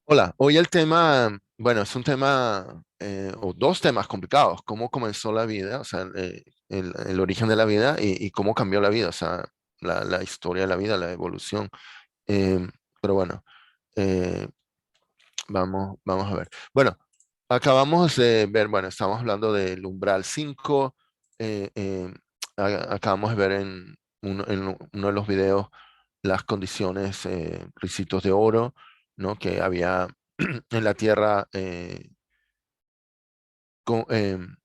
Hola, hoy el tema, bueno, es un tema o dos temas complicados, cómo comenzó la vida, o sea, el origen de la vida y cómo cambió la vida, o sea, la historia de la vida, la evolución. Eh, pero bueno, eh, vamos a ver. Bueno, acabamos de ver, bueno, estamos hablando del umbral 5. eh, eh, Acabamos de ver en uno de los videos las condiciones, requisitos de oro, ¿no? Que había en la Tierra, con- em,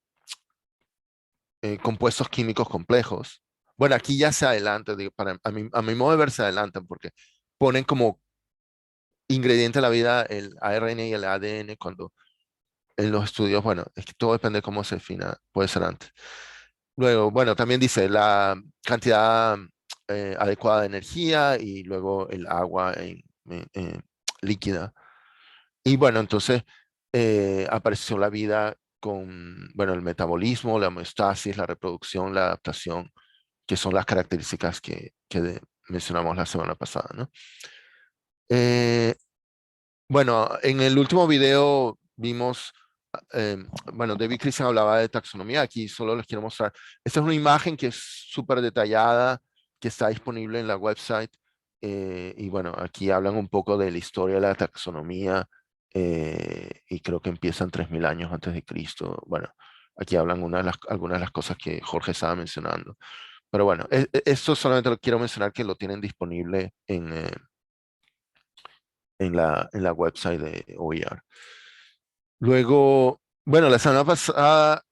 compuestos químicos complejos. Bueno, aquí ya se adelanta, digo, a mi modo de ver se adelantan porque ponen como ingrediente de la vida el ARN y el ADN cuando en los estudios, bueno, es que todo depende de cómo se defina, puede ser antes. Luego, bueno, también dice la cantidad adecuada de energía y luego el agua líquida. Y bueno, entonces apareció la vida con, bueno, el metabolismo, la homeostasis, la reproducción, la adaptación, que son las características que mencionamos la semana pasada, ¿no? Eh, bueno, en el último video vimos, bueno, David Christian hablaba de taxonomía, aquí solo les quiero mostrar. Esta es una imagen que es súper detallada, que está disponible en la website. Y bueno, aquí hablan un poco de la historia de la taxonomía y creo que empiezan 3000 años antes de Cristo. Bueno, aquí hablan algunas de las cosas que Jorge estaba mencionando. Pero bueno, esto solamente lo quiero mencionar que lo tienen disponible en la website de OER. Luego, bueno, la semana pasada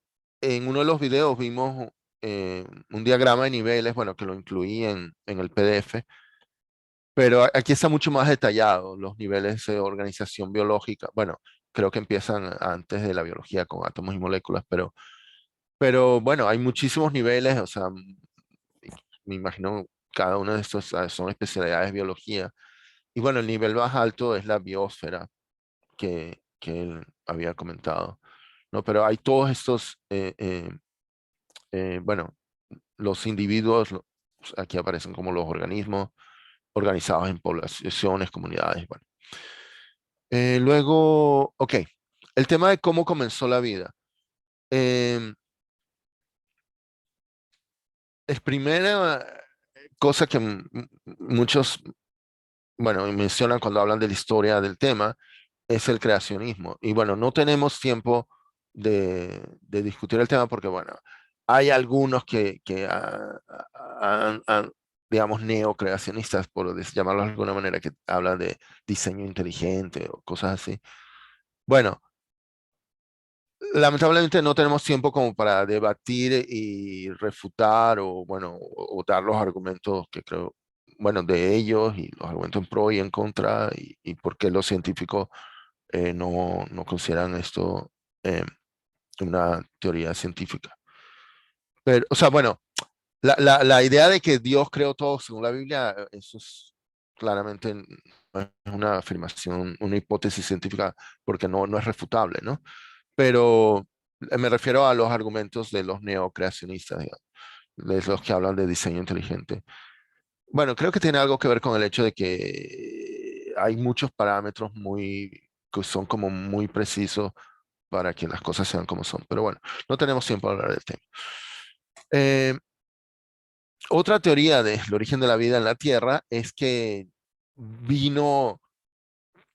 en uno de los videos vimos un diagrama de niveles, bueno, que lo incluí en el PDF, pero aquí está mucho más detallado los niveles de organización biológica. Bueno, creo que empiezan antes de la biología con átomos y moléculas, pero bueno, hay muchísimos niveles, o sea, me imagino cada uno de estos son especialidades de biología. Y bueno, el nivel más alto es la biosfera que él había comentado, ¿no? Pero hay todos estos, bueno, los individuos, aquí aparecen como los organismos organizados en poblaciones, comunidades, bueno. Luego, ok, el tema de cómo comenzó la vida. Em, es primera cosa que muchos, bueno, mencionan cuando hablan de la historia del tema, es el creacionismo. Y bueno, no tenemos tiempo de discutir el tema porque, bueno, hay algunos digamos, neocreacionistas, llamarlo de alguna manera, que hablan de diseño inteligente o cosas así. Bueno, lamentablemente no tenemos tiempo como para debatir y refutar o, bueno, o dar los argumentos que creo, bueno, de ellos y los argumentos en pro y en contra y por qué los científicos no consideran esto eh, una teoría científica. Pero, o sea, bueno, la idea de que Dios creó todo según la Biblia, eso es claramente no es una afirmación, una hipótesis científica, porque no es refutable, ¿no? Pero me refiero a los argumentos de los neocreacionistas, digamos, de los que hablan de diseño inteligente. Bueno, creo que tiene algo que ver con el hecho de que hay muchos parámetros que son como muy precisos para que las cosas sean como son. Pero bueno, no tenemos tiempo para hablar del tema. Eh, Otra teoría del origen de la vida en la Tierra es que vino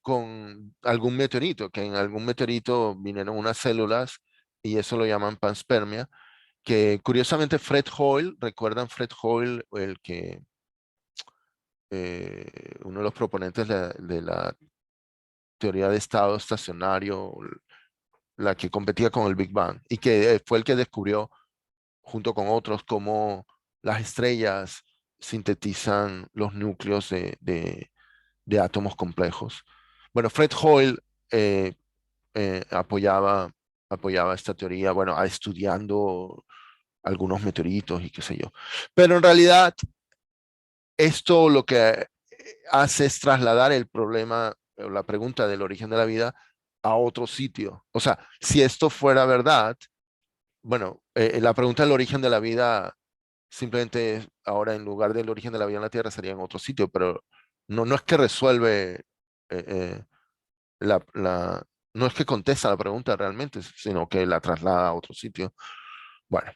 con algún meteorito, que en algún meteorito vinieron unas células y eso lo llaman panspermia, que curiosamente Fred Hoyle, ¿recuerdan Fred Hoyle, uno de los proponentes de la teoría de estado estacionario, la que competía con el Big Bang y que fue el que descubrió junto con otros, cómo las estrellas sintetizan los núcleos de átomos complejos? Bueno, Fred Hoyle eh, apoyaba esta teoría, bueno, estudiando algunos meteoritos y qué sé yo. Pero en realidad, esto lo que hace es trasladar el problema, o la pregunta del origen de la vida a otro sitio. O sea, si esto fuera verdad, bueno, la pregunta del origen de la vida simplemente ahora en lugar del origen de la vida en la Tierra sería en otro sitio, pero no es que resuelve, eh, eh, no es que contesta la pregunta realmente, sino que la traslada a otro sitio. Bueno,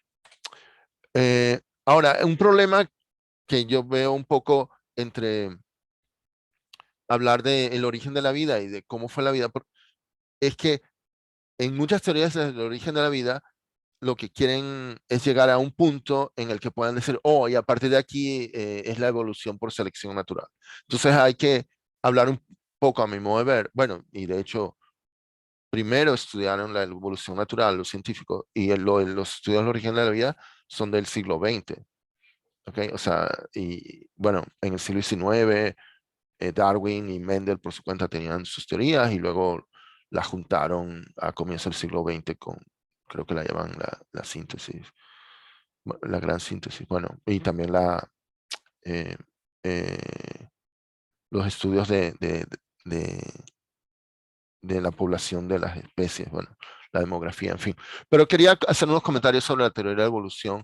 ahora, un problema que yo veo un poco entre hablar del origen de la vida y de cómo fue la vida, es que en muchas teorías del origen de la vida, lo que quieren es llegar a un punto en el que puedan decir, oh, y a partir de aquí es la evolución por selección natural. Entonces hay que hablar un poco a mi modo de ver. Bueno, y de hecho, primero estudiaron la evolución natural, los científicos, y los estudios del origen de la vida son del siglo XX. ¿Ok? O sea, y bueno, en el siglo XIX, Darwin y Mendel por su cuenta tenían sus teorías y luego las juntaron a comienzos del siglo XX con, creo que la llaman la síntesis, la gran síntesis. Bueno, y también eh, eh, los estudios de, de la población de las especies, bueno, la demografía, en fin. Pero quería hacer unos comentarios sobre la teoría de la evolución.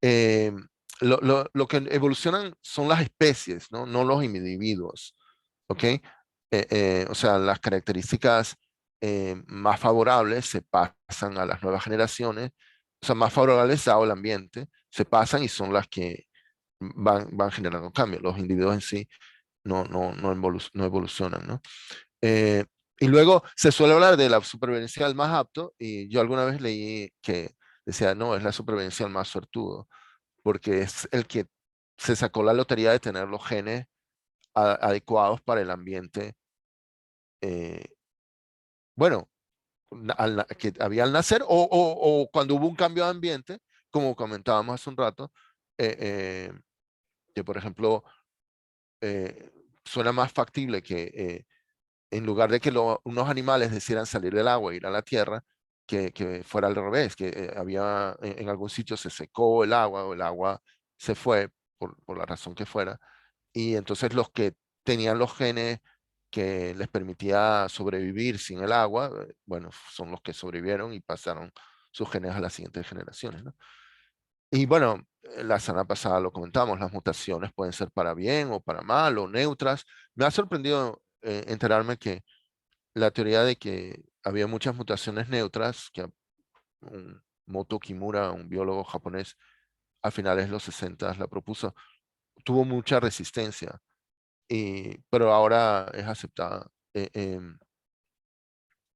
Eh, lo que evolucionan son las especies, ¿no? No los individuos, ¿ok? O sea, las características más favorables se pasan a las nuevas generaciones, o sea, más favorables dado el ambiente, se pasan y son las que van generando cambios. Los individuos en sí no evolucionan, ¿no? Eh, y luego se suele hablar de la supervivencia del más apto, y yo alguna vez leí que decía, no, es la supervivencia del más suertudo, porque es el que se sacó la lotería de tener los genes adecuados para el ambiente, eh, bueno, que había al nacer o cuando hubo un cambio de ambiente, como comentábamos hace un rato, eh, eh, que por ejemplo eh, suena más factible que en lugar de que unos animales decidieran salir del agua e ir a la tierra, que fuera al revés, que había en algún sitio se secó el agua o el agua se fue por la razón que fuera, y entonces los que tenían los genes que les permitía sobrevivir sin el agua, bueno, son los que sobrevivieron y pasaron sus genes a las siguientes generaciones, ¿no? Y bueno, la semana pasada lo comentamos, las mutaciones pueden ser para bien o para mal o neutras. Me ha sorprendido enterarme que la teoría de que había muchas mutaciones neutras, que Moto Kimura, un biólogo japonés, a finales de los 60 la propuso, tuvo mucha resistencia, pero ahora es aceptada.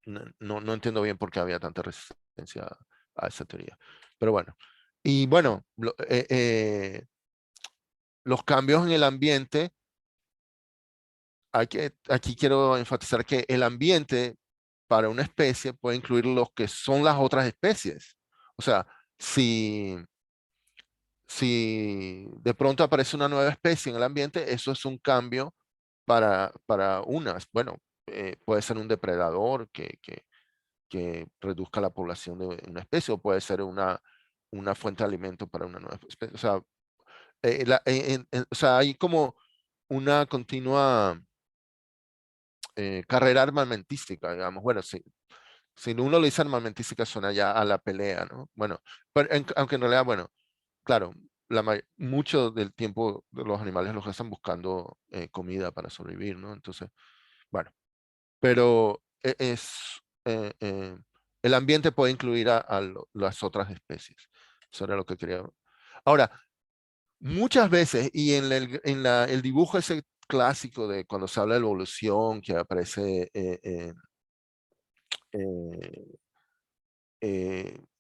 No entiendo bien por qué había tanta resistencia a esa teoría. Pero bueno, y bueno, los cambios en el ambiente, aquí quiero enfatizar que el ambiente para una especie puede incluir los que son las otras especies. O sea, si, si de pronto aparece una nueva especie en el ambiente, eso es un cambio para unas. Bueno, puede ser un depredador que reduzca la población de una especie o puede ser una fuente de alimento para una nueva especie. O sea, o sea hay como una continua carrera armamentística, digamos. Bueno, si uno lo dice armamentística suena ya a la pelea, ¿no? Bueno, pero aunque en realidad, bueno, claro, mucho del tiempo de los animales los están buscando comida para sobrevivir, ¿no? Entonces, bueno, pero el ambiente puede incluir las otras especies. Eso era lo que quería. Ahora, muchas veces, y el dibujo ese clásico de cuando se habla de evolución, que aparece eh,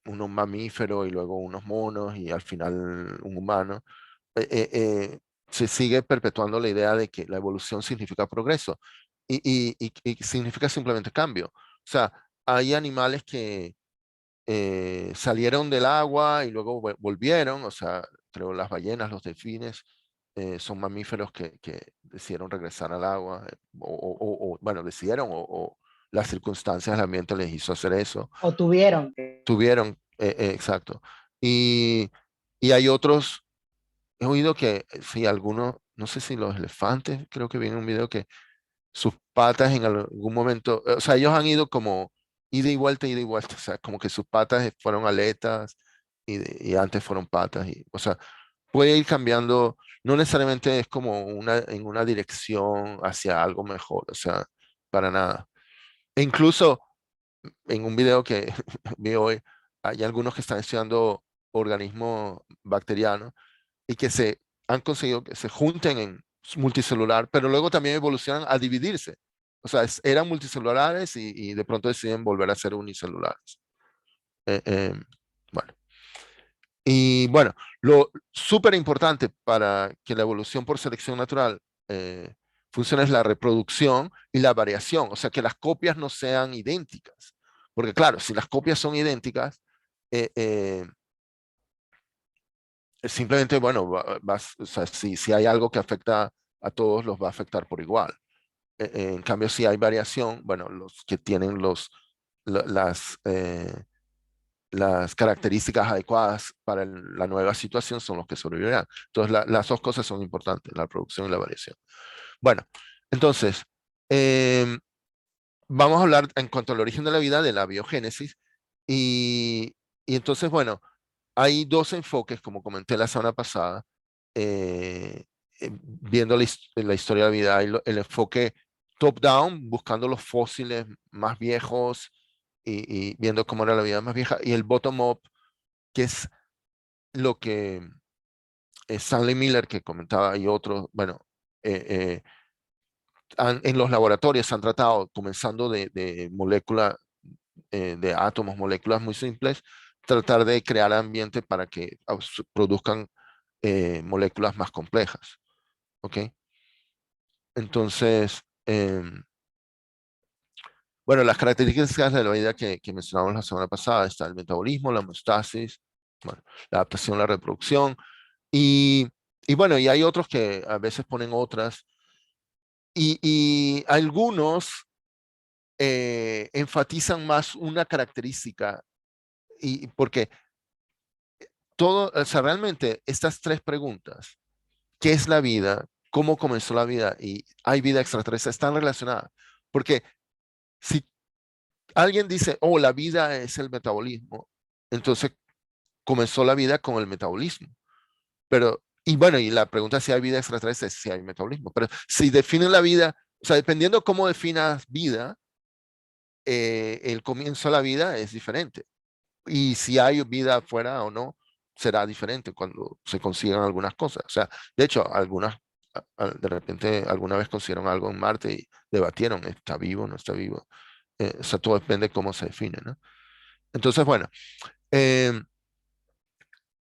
unos mamíferos y luego unos monos y al final un humano, eh, eh, eh, se sigue perpetuando la idea de que la evolución significa progreso y significa simplemente cambio. O sea, hay animales que salieron del agua y luego volvieron, o sea, creo las ballenas, los delfines, son mamíferos que decidieron regresar al agua, bueno, decidieron o las circunstancias del ambiente les hizo hacer eso. O tuvieron. Tuvieron, exacto. Y, y hay otros, he oído que, sí, algunos, no sé si los elefantes, creo que vi en un video que sus patas en algún momento, o sea, ellos han ido como ida y vuelta, o sea, como que sus patas fueron aletas y antes fueron patas, o sea, puede ir cambiando, no necesariamente es como en una dirección hacia algo mejor, o sea, para nada. E incluso en un video que vi hoy, hay algunos que están estudiando organismos bacterianos y que se han conseguido que se junten en multicelular, pero luego también evolucionan a dividirse. O sea, eran multicelulares y de pronto deciden volver a ser unicelulares. Eh, eh, bueno, y bueno, lo súper importante para que la evolución por selección natural funcione es la reproducción y la variación, o sea, que las copias no sean idénticas. Porque claro, si las copias son idénticas, eh, eh, simplemente, bueno, o sea, si hay algo que afecta a todos, los va a afectar por igual. En cambio, si hay variación, bueno, los que tienen la- las, eh, las características adecuadas para la nueva situación son los que sobrevivirán. Entonces, las dos cosas son importantes, la producción y la variación. Bueno, entonces, em, vamos a hablar en cuanto al origen de la vida, de la biogénesis. Y, y entonces, bueno, hay dos enfoques, como comenté la semana pasada, viendo la historia de la vida. Hay el enfoque top-down, buscando los fósiles más viejos y viendo cómo era la vida más vieja, y el bottom-up, que es lo que Stanley Miller, que comentaba, y otros, bueno, eh, eh, en los laboratorios han tratado, comenzando de moléculas, de átomos, moléculas muy simples, tratar de crear ambiente para que produzcan moléculas más complejas. ¿Ok? Entonces, bueno, las características de la vida que mencionamos la semana pasada, está el metabolismo, la homeostasis, bueno, la adaptación, la reproducción, y, y bueno, y hay otros que a veces ponen otras, y algunos enfatizan más una característica, y porque todo, o sea, realmente estas tres preguntas, ¿qué es la vida? ¿Cómo comenzó la vida? ¿Y hay vida extraterrestre? Están relacionadas. Porque si alguien dice, oh, la vida es el metabolismo, entonces comenzó la vida con el metabolismo. Pero, y bueno, y la pregunta si hay vida extraterrestre es si hay metabolismo. Pero si definen la vida, o sea, dependiendo cómo definas vida, el comienzo de la vida es diferente. Y si hay vida afuera o no, será diferente cuando se consigan algunas cosas. O sea, de hecho, algunas, de repente, alguna vez consiguieron algo en Marte y debatieron, ¿está vivo o no está vivo? O sea, todo depende de cómo se define, ¿no? Entonces, bueno, eh,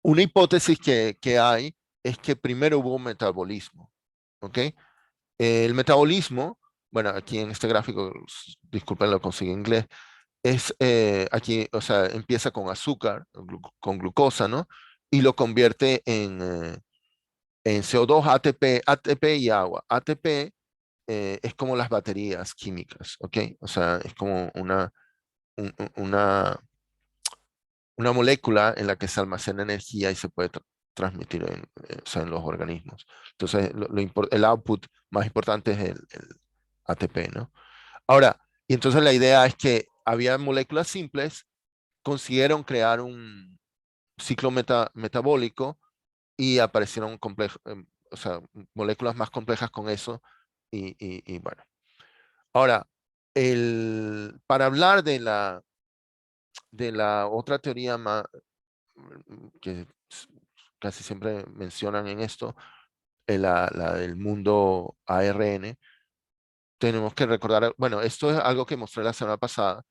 una hipótesis que hay es que primero hubo un metabolismo, ¿ok? El metabolismo, bueno, aquí en este gráfico, disculpen, lo conseguí en inglés, es aquí, o sea, empieza con azúcar, con glucosa, ¿no? Y lo convierte en CO2, ATP, ATP y agua. ATP es como las baterías químicas, ¿ok? O sea, es como un- un- una, una molécula en la que se almacena energía y se puede transmitir o sea, en los organismos. Entonces, el output más importante es el ATP, ¿no? Ahora, y entonces la idea es que había moléculas simples, consiguieron crear un ciclo metabólico y aparecieron o sea, moléculas más complejas con eso. Y bueno, ahora, para hablar de la otra teoría que casi siempre mencionan en esto, la del mundo ARN, tenemos que recordar, bueno, esto es algo que mostré la semana pasada,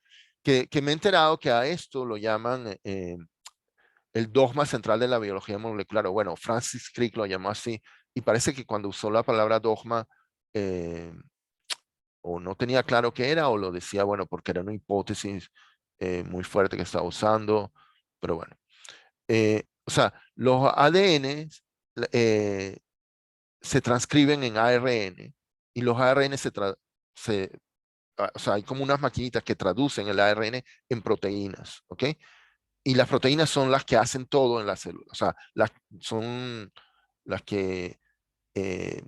que me he enterado que a esto lo llaman el dogma central de la biología molecular, o bueno, Francis Crick lo llamó así, y parece que cuando usó la palabra dogma, eh, o no tenía claro qué era, o lo decía, bueno, porque era una hipótesis muy fuerte que estaba usando, pero bueno. O sea, los ADN eh, se transcriben en ARN y los ARN o sea, hay como unas maquinitas que traducen el ARN en proteínas, ¿ok? Y las proteínas son las que hacen todo en la célula, o sea, son las que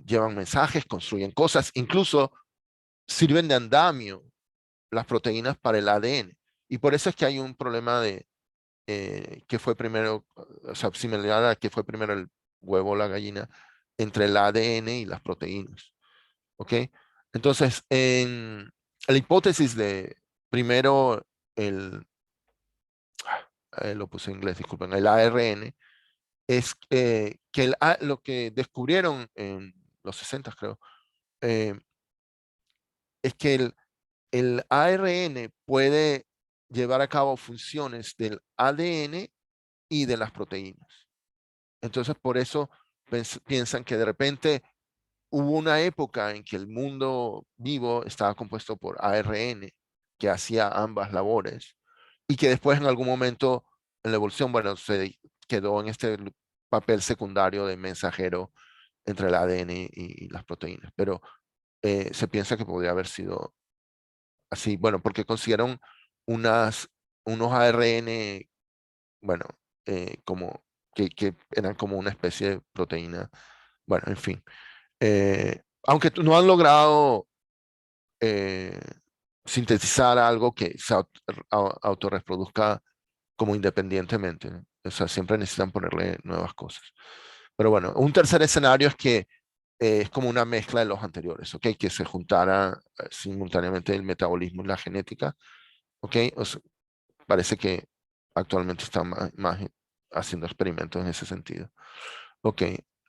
llevan mensajes, construyen cosas, incluso sirven de andamio las proteínas para el ADN. Y por eso es que hay un problema de qué fue primero, o sea, similar a qué fue primero el huevo o la gallina, entre el ADN y las proteínas. ¿Ok? Entonces, en la hipótesis primero el, lo puse en inglés, disculpen, el ARN, es que lo que descubrieron en los 60, creo, eh, es que el ARN puede llevar a cabo funciones del ADN y de las proteínas. Entonces, por eso piensan que de repente hubo una época en que el mundo vivo estaba compuesto por ARN, que hacía ambas labores, y que después en algún momento en la evolución, bueno, se quedó en este papel secundario de mensajero entre el ADN y las proteínas. Pero se piensa que podría haber sido así, bueno, porque consiguieron unas, unos ARN, bueno, como que eran como una especie de proteína. Bueno, en fin. Aunque no han logrado eh, sintetizar algo que se autorreproduzca como independientemente, ¿no? O sea, siempre necesitan ponerle nuevas cosas. Pero bueno, un tercer escenario es que es como una mezcla de los anteriores, ¿ok? Que se juntara simultáneamente el metabolismo y la genética, ¿ok? O sea, parece que actualmente están más haciendo experimentos en ese sentido. Ok.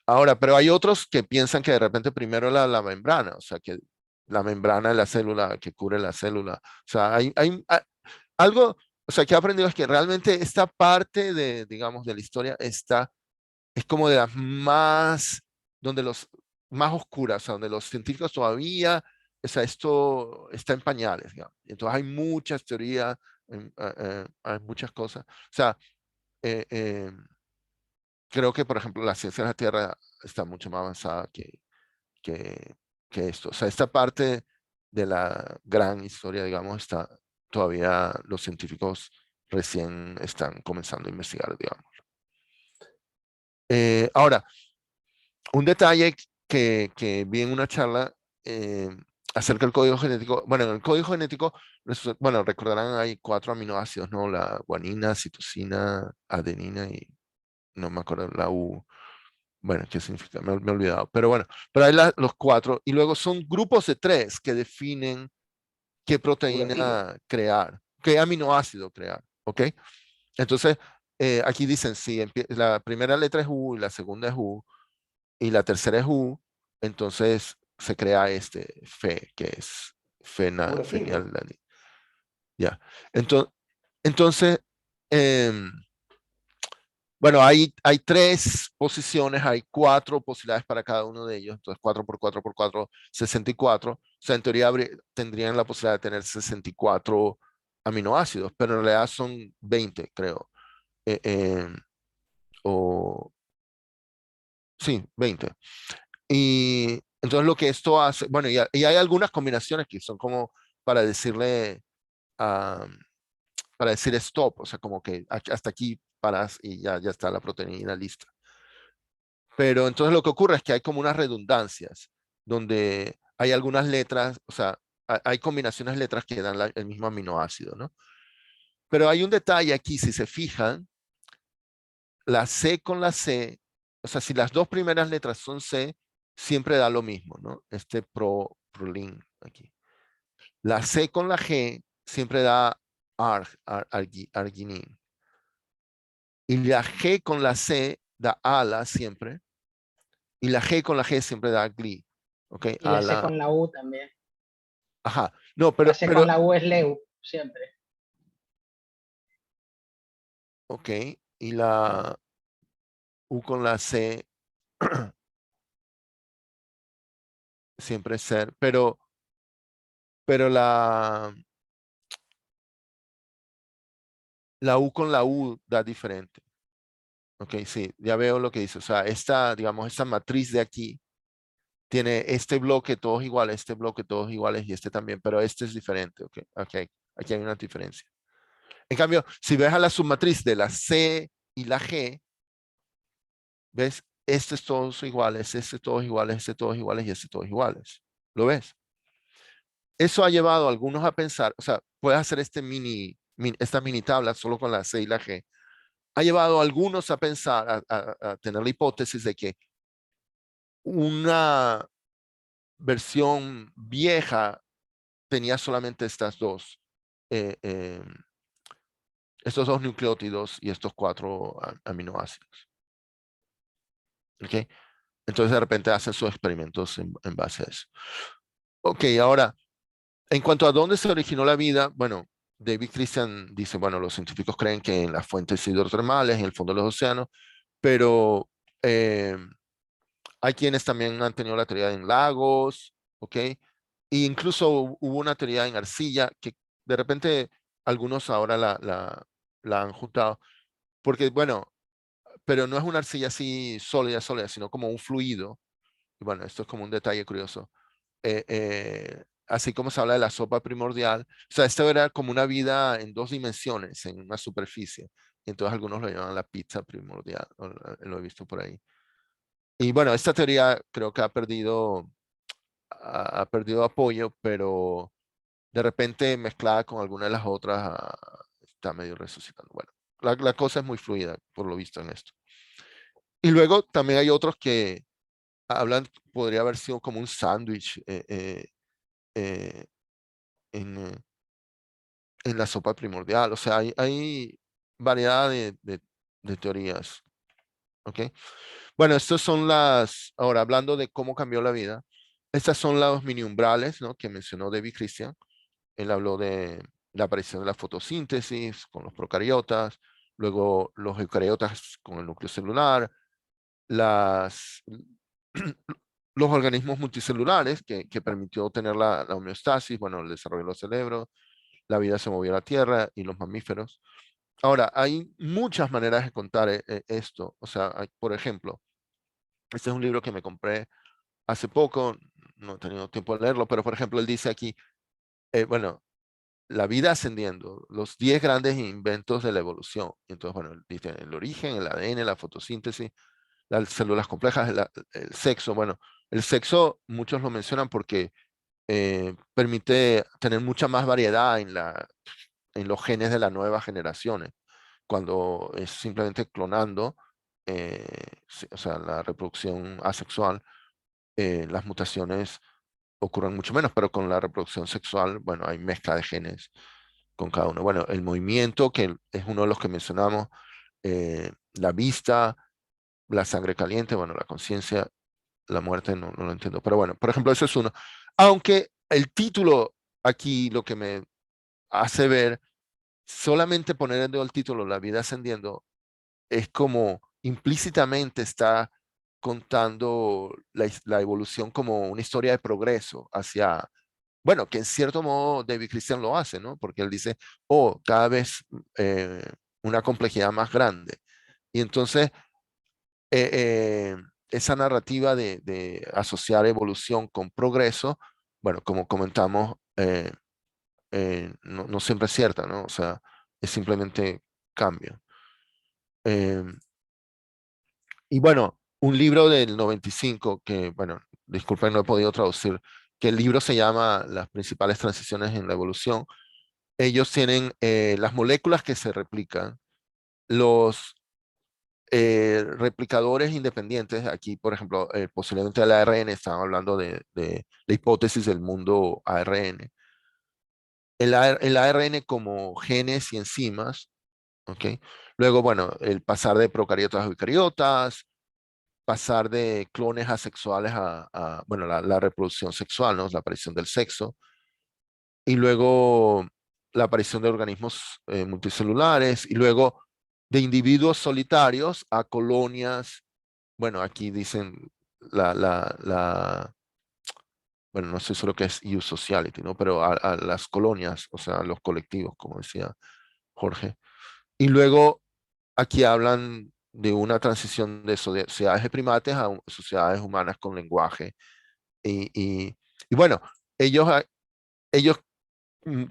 Ahora, pero hay otros que piensan que de repente primero la membrana, o sea, que la membrana de la célula que cubre la célula. O sea, algo, o sea, que he aprendido es que realmente esta parte de, digamos, de la historia es como de las más, donde los más oscuras, o sea, donde los científicos todavía, o sea, esto está en pañales, digamos. Entonces hay muchas teorías, hay muchas cosas. O sea, eh, eh, creo que, por ejemplo, la ciencia de la Tierra está mucho más avanzada que, que esto. O sea, esta parte de la gran historia, digamos, está todavía los científicos recién están comenzando a investigar, digamos. Ahora, un detalle que vi en una charla eh, acerca del código genético. Bueno, en el código genético, bueno, recordarán, hay 4 aminoácidos, ¿no? La guanina, citosina, adenina y no me acuerdo la U. Bueno, ¿qué significa? Me he olvidado. Pero bueno, pero hay los 4 y luego son grupos de 3 que definen qué Nucleótidos. proteína crear, qué aminoácido crear, ¿ok? Entonces, aquí dicen, si la primera letra es U y la segunda es U y la tercera es U, entonces se crea este fe, que es Uracilo. fenilalanina. Ya. Entonces, entonces bueno, hay 3 posiciones, hay 4 posibilidades para cada uno de ellos. Entonces, 4 por 4 por 4, 64. O sea, en teoría tendrían la posibilidad de tener 64 aminoácidos, pero en realidad son 20, creo. Eh, eh, o sí, 20. Y entonces lo que esto hace, bueno, y hay algunas combinaciones que son como para decirle, ah, para decir stop, o sea, como que hasta aquí paras y ya está la proteína lista. Pero entonces lo que ocurre es que hay como unas redundancias, donde hay algunas letras, o sea, hay combinaciones de letras que dan el mismo aminoácido, ¿no? Pero hay un detalle aquí, si se fijan, la C con la C, o sea, si las 2 primeras letras son C, siempre da lo mismo, ¿no? Este prolin aquí. La C con la G siempre da arginine. Y la G con la C da ala siempre. Y la G con la G siempre da gli. ¿Ok? Y la C Ala. con la U también. Ajá. No, La C con la U es Leu, siempre. ok. Y la U con la C siempre es ser. Pero la U con la U da diferente. Ok, sí, ya veo lo que dice. O sea, digamos, esta matriz de aquí tiene este bloque todos iguales, este bloque todos iguales y este también, pero este es diferente. Ok, ok. Aquí hay una diferencia. En cambio, si ves a la submatriz de la C y la G, ¿ves? Estos todos iguales, este todos iguales, este todos iguales y este todos iguales. ¿Lo ves? Eso ha llevado a algunos a pensar, o sea, puedes hacer esta mini tabla solo con la C y la G. Ha llevado a algunos a pensar, a tener la hipótesis de que una versión vieja tenía solamente estas 2 estos dos nucleótidos y estos 4 aminoácidos. ¿Ok? Entonces de repente hacen sus experimentos en base a eso. Ok, ahora, en cuanto a dónde se originó la vida, bueno, David Christian dice, bueno, los científicos creen que en las fuentes hidrotermales, en el fondo de los océanos, pero eh, hay quienes también han tenido la teoría en lagos, ¿ok? E incluso hubo una teoría en arcilla que de repente algunos ahora la han juntado, porque bueno, pero no es una arcilla así sólida, sólida, sino como un fluido. Y bueno, esto es como un detalle curioso. Así como se habla de la sopa primordial, o sea, esto era como una vida en 2 dimensiones, en una superficie. Y entonces algunos lo llaman la pizza primordial, lo he visto por ahí. Y bueno, esta teoría creo que ha perdido apoyo, pero de repente mezclada con alguna de las otras está medio resucitando. Bueno, la cosa es muy fluida, por lo visto en esto. Y luego también hay otros que hablan, podría haber sido como un sándwich eh, en, eh, en la sopa primordial. O sea, hay variedad de teorías. ¿Ok? Bueno, estas son ahora hablando de cómo cambió la vida, estas son los mini umbrales, ¿no? Que mencionó David Christian. Él habló de la aparición de la fotosíntesis con los procariotas, luego los eucariotas con el núcleo celular, las, los organismos multicelulares que permitió tener la homeostasis, bueno, el desarrollo de los cerebros, la vida se movió a la Tierra y los mamíferos. Ahora, hay muchas maneras de contar esto. O sea, por ejemplo, este es un libro que me compré hace poco, no he tenido tiempo de leerlo, pero por ejemplo, él dice aquí, bueno, la vida ascendiendo, los 10 grandes inventos de la evolución. Entonces, bueno, dice el origen, el ADN, la fotosíntesis, las células complejas, el sexo. Bueno, el sexo muchos lo mencionan porque permite tener mucha más variedad en los genes de las nuevas generaciones, cuando es simplemente clonando, o sea, la reproducción asexual, las mutaciones ocurren mucho menos, pero con la reproducción sexual, bueno, hay mezcla de genes con cada uno. Bueno, el movimiento, que es uno de los que mencionamos, la vista, la sangre caliente, bueno, la conciencia, la muerte, no lo entiendo. Pero bueno, por ejemplo, eso es uno. Aunque el título aquí lo que me hace ver, solamente poner el título La vida ascendiendo, es como implícitamente está contando la evolución como una historia de progreso hacia, bueno, que en cierto modo David Christian lo hace, ¿no? Porque él dice, oh, cada vez eh, una complejidad más grande. Y entonces, eh, eh, esa narrativa de asociar evolución con progreso, bueno, como comentamos, no siempre es cierta, ¿no? O sea, es simplemente cambio. Eh, y bueno, un libro del 95 que, bueno, disculpen, no he podido traducir, que el libro se llama Las principales transiciones en la evolución. Ellos tienen las moléculas que se replican, los replicadores independientes. Aquí, por ejemplo, posiblemente el ARN, están hablando de la hipótesis del mundo ARN. El ARN como genes y enzimas, ¿ok? Luego, bueno, el pasar de procariotas a eucariotas, pasar de clones asexuales bueno, la reproducción sexual, ¿no? La aparición del sexo. Y luego la aparición de organismos multicelulares. Y luego de individuos solitarios a colonias. Bueno, aquí dicen bueno, no sé solo qué es eusociality, ¿no? Pero a las colonias, o sea, a los colectivos, como decía Jorge. Y luego aquí hablan de una transición de sociedades de primates a sociedades humanas con lenguaje. Y, y, y bueno, ellos, ellos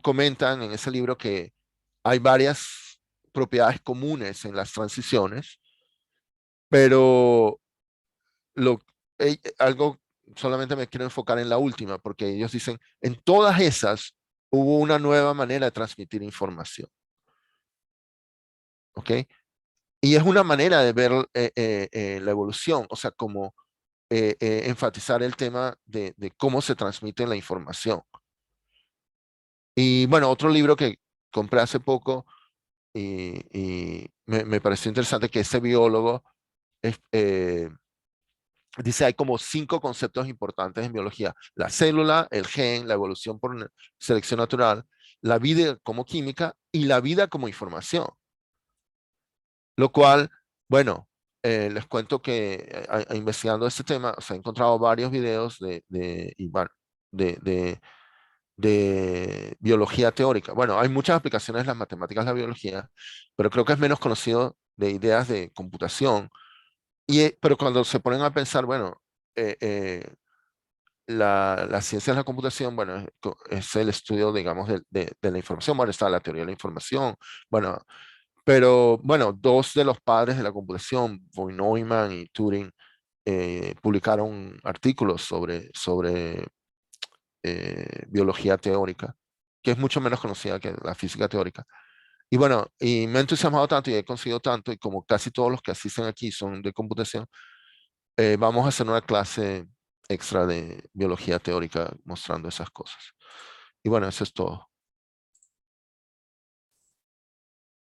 comentan en ese libro que hay varias propiedades comunes en las transiciones, pero algo, solamente me quiero enfocar en la última, porque ellos dicen, en todas esas hubo una nueva manera de transmitir información. ¿Ok? Y es una manera de ver la evolución, o sea, como enfatizar el tema de cómo se transmite la información. Y bueno, otro libro que compré hace poco y me pareció interesante que ese biólogo dice hay como 5 conceptos importantes en biología: la célula, el gen, la evolución por selección natural, la vida como química y la vida como información. Lo cual, bueno, les cuento que investigando este tema, se han encontrado varios videos de biología teórica. Bueno, hay muchas aplicaciones de las matemáticas de la biología, pero creo que es menos conocido de ideas de computación. Pero cuando se ponen a pensar, bueno, la ciencia de la computación, bueno, es el estudio, digamos, de la información. Bueno, está la teoría de la información. Bueno, pero bueno, dos de los padres de la computación, von Neumann y Turing, publicaron artículos sobre biología teórica, que es mucho menos conocida que la física teórica. Y bueno, y me he entusiasmado tanto y he conseguido tanto, y como casi todos los que asisten aquí son de computación, vamos a hacer una clase extra de biología teórica mostrando esas cosas. Y bueno, eso es todo.